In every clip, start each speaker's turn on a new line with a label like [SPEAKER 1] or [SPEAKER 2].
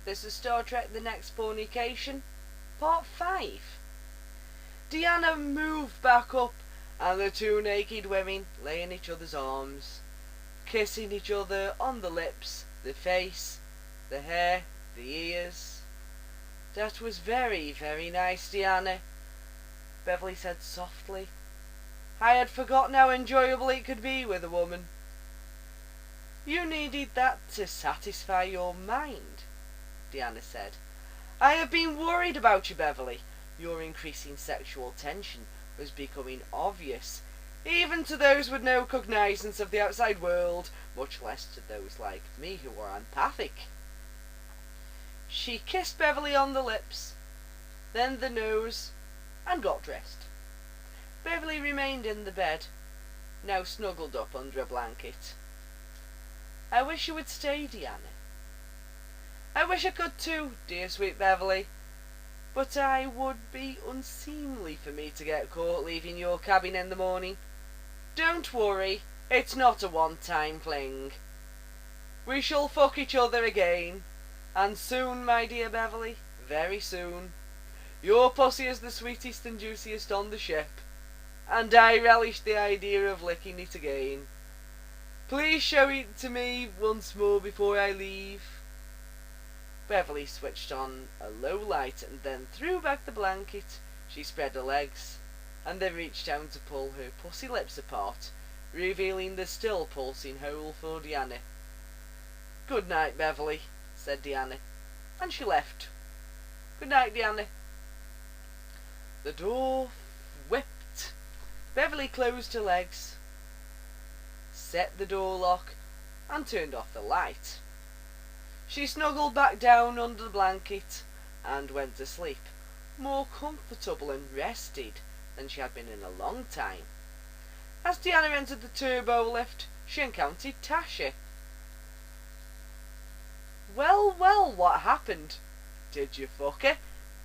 [SPEAKER 1] This is Star Trek The Next Fornication, Part 5. Deanna moved back up, and the two naked women lay in each other's arms, kissing each other on the lips, the face, the hair, the ears. That was very, very nice, Deanna, Beverly said softly. I had forgotten how enjoyable it could be with a woman. You needed that to satisfy your mind, Deanna said. I have been worried about you, Beverly. Your increasing sexual tension was becoming obvious, even to those with no cognizance of the outside world, much less to those like me who are empathic. She kissed Beverly on the lips, then the nose, and got dressed. Beverly remained in the bed, now snuggled up under a blanket. I wish you would stay, Deanna. I wish I could too, dear sweet Beverly, but I would be unseemly for me to get caught leaving your cabin in the morning. Don't worry, it's not a one-time fling. We shall fuck each other again, and soon, my dear Beverly, very soon. Your pussy is the sweetest and juiciest on the ship, and I relish the idea of licking it again. Please show it to me once more before I leave. Beverly switched on a low light and then threw back the blanket. She spread her legs and then reached down to pull her pussy lips apart, revealing the still pulsing hole for Deanna. Good night, Beverly, said Deanna, and she left. Good night, Deanna. The door whipped. Beverly closed her legs, set the door lock, and turned off the light. She snuggled back down under the blanket and went to sleep, more comfortable and rested than she had been in a long time. As Deanna entered the turbo lift, she encountered Tasha. Well, what happened? Did you fuck her?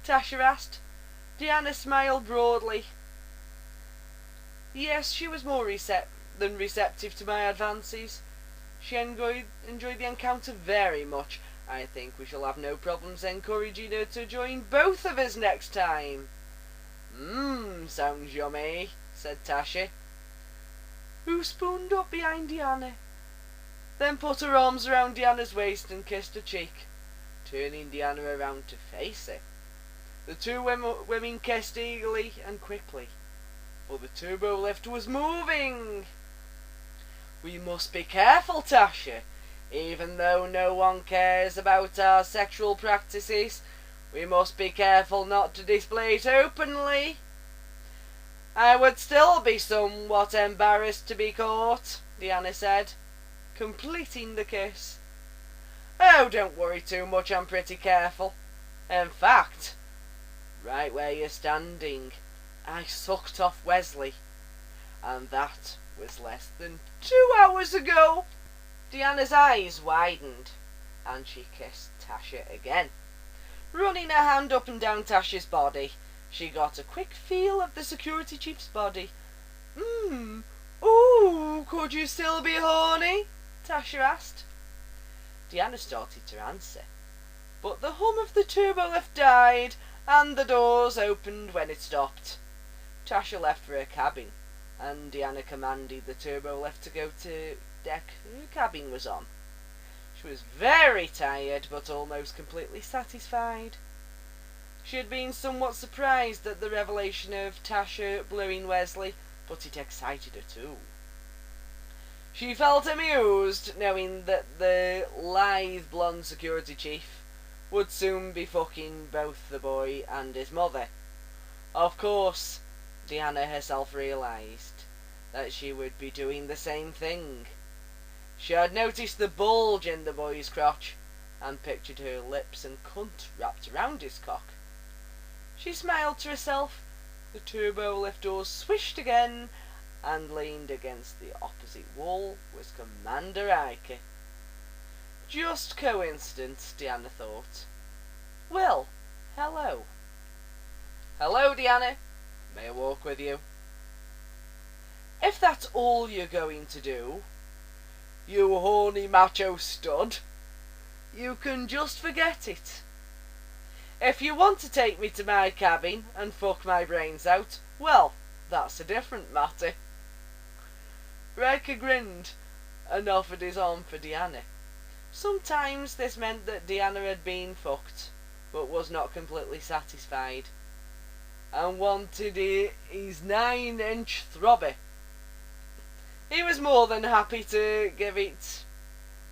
[SPEAKER 1] Tasha asked. Deanna smiled broadly. Yes, she was more than receptive to my advances. She enjoyed the encounter very much. I think we shall have no problems encouraging her to join both of us next time. Sounds yummy, said Tasha, who spooned up behind Deanna, then put her arms around Deanna's waist and kissed her cheek, turning Deanna around to face her. The two women kissed eagerly and quickly, for the turbo lift was moving. We must be careful, Tasha. Even though no one cares about our sexual practices, we must be careful not to display it openly. I would still be somewhat embarrassed to be caught, Deanna said, completing the kiss. Oh, don't worry too much, I'm pretty careful. In fact, right where you're standing, I sucked off Wesley, and that was less than 2 hours ago. Deanna's eyes widened, and she kissed Tasha again. Running her hand up and down Tasha's body, she got a quick feel of the security chief's body. Ooh, could you still be horny? Tasha asked. Deanna started to answer, but the hum of the turbo lift died, and the doors opened when it stopped. Tasha left for her cabin, and Deanna commanded the turbo lift to go to deck her cabin was on. She was very tired, but almost completely satisfied. She had been somewhat surprised at the revelation of Tasha blowing Wesley, but it excited her too. She felt amused, knowing that the lithe blonde security chief would soon be fucking both the boy and his mother. Of course, Deanna herself realised that she would be doing the same thing. She had noticed the bulge in the boy's crotch and pictured her lips and cunt wrapped around his cock. She smiled to herself. The turbo lift doors swished again, and leaned against the opposite wall was Commander Riker. Just coincidence, Deanna thought. Well, hello. Hello, Deanna. May I walk with you? If that's all you're going to do, you horny macho stud, you can just forget it. If you want to take me to my cabin and fuck my brains out, well, that's a different matter. Riker grinned and offered his arm for Deanna. Sometimes this meant that Deanna had been fucked, but was not completely satisfied, and wanted his 9-inch throbby. He was more than happy to give it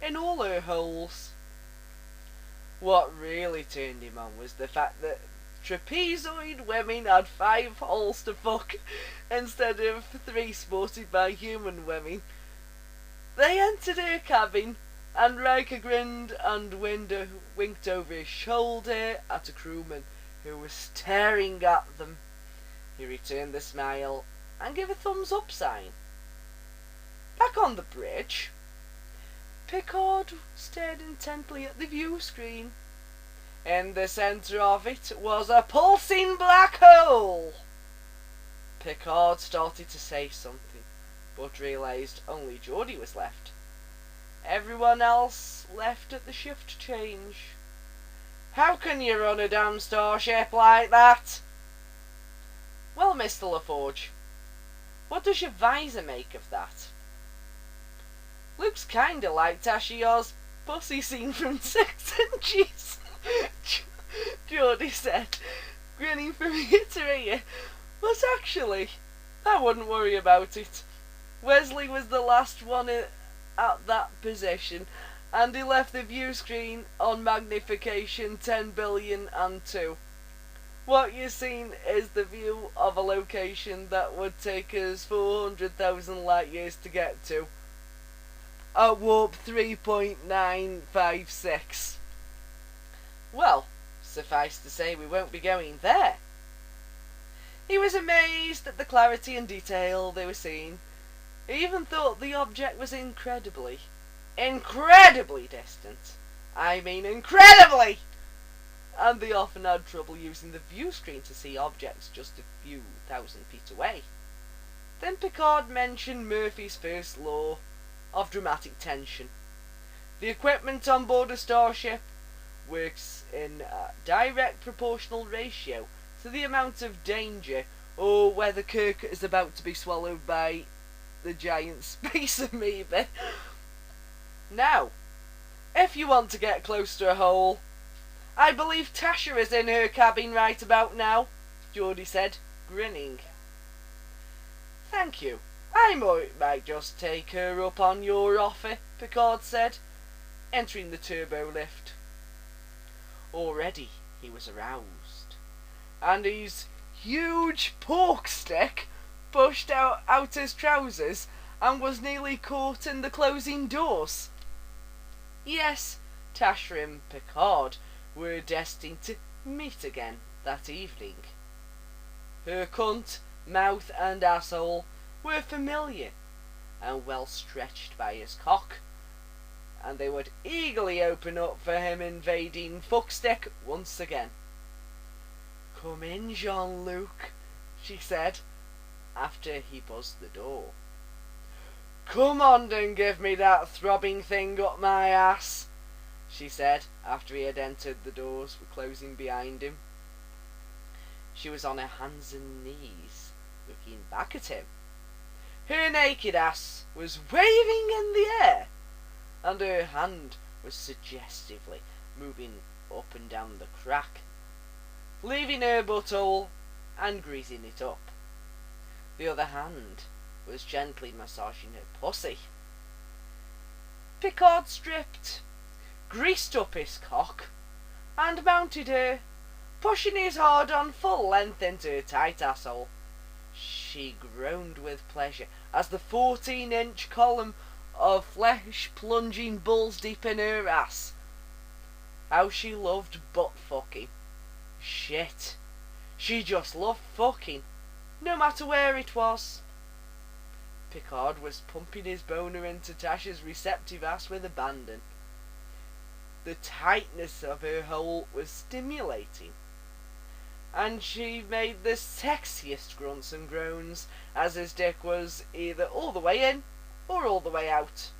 [SPEAKER 1] in all her holes. What really turned him on was the fact that trapezoid women had 5 holes to fuck instead of 3 sported by human women. They entered her cabin, and Riker grinned and winked over his shoulder at a crewman who was staring at them. He returned the smile and gave a thumbs up sign. Back on the bridge, Picard stared intently at the view screen. In the centre of it was a pulsing black hole. Picard started to say something, but realised only Geordi was left. Everyone else left at the shift change. How can you run a damn starship like that? Well, Mr. LaForge, what does your visor make of that? Looks kinda like Tasha's pussy scene from 6 Inches, Geordi said, grinning from ear to ear. But actually, I wouldn't worry about it. Wesley was the last one at that position, and he left the view screen on magnification 10,000,000,002. What you're seeing is the view of a location that would take us 400,000 light years to get to, at warp 3.956. Well, suffice to say we won't be going there. He was amazed at the clarity and detail they were seeing. He even thought the object was incredibly distant. I mean incredibly! And they often had trouble using the view screen to see objects just a few thousand feet away. Then Picard mentioned Murphy's first law of dramatic tension. The equipment on board a starship works in a direct proportional ratio to the amount of danger, or whether Kirk is about to be swallowed by the giant space amoeba. Now, if you want to get close to a hole, I believe Tasha is in her cabin right about now, Geordi said, grinning. Thank you. I might just take her up on your offer, Picard said, entering the turbo lift. Already he was aroused, and his huge pork stick pushed out his trousers and was nearly caught in the closing doors. Yes, Tasha and Picard were destined to meet again that evening. Her cunt, mouth and asshole were familiar and well stretched by his cock, and they would eagerly open up for him invading fuckstick once again. Come in, Jean-Luc, she said, after he buzzed the door. Come on and give me that throbbing thing up my ass, she said, after he had entered. The doors were closing behind him. She was on her hands and knees, looking back at him. Her naked ass was waving in the air, and her hand was suggestively moving up and down the crack, leaving her butthole and greasing it up. The other hand was gently massaging her pussy. Picard stripped, greased up his cock, and mounted her, pushing his hard-on full length into her tight asshole. She groaned with pleasure as the 14-inch column of flesh plunging balls deep in her ass. How she loved butt-fucking. Shit. She just loved fucking, no matter where it was. Picard was pumping his boner into Tasha's receptive ass with abandon. The tightness of her hole was stimulating, and she made the sexiest grunts and groans as his dick was either all the way in or all the way out.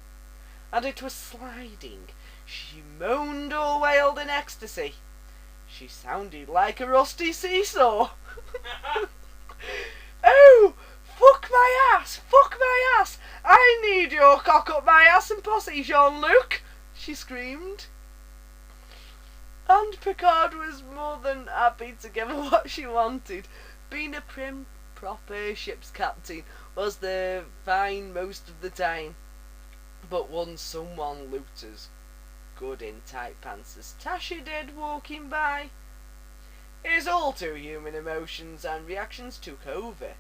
[SPEAKER 1] And it was sliding, She moaned or wailed in ecstasy. She sounded like a rusty seesaw. Oh, fuck my ass! Fuck my ass! I need your cock up my ass and pussy, Jean-Luc! She screamed. And Picard was more than happy to give her what she wanted. Being a prim, proper ship's captain was the fine most of the time. But once someone looked as good in tight pants as Tasha did walking by, his all too human emotions and reactions took over.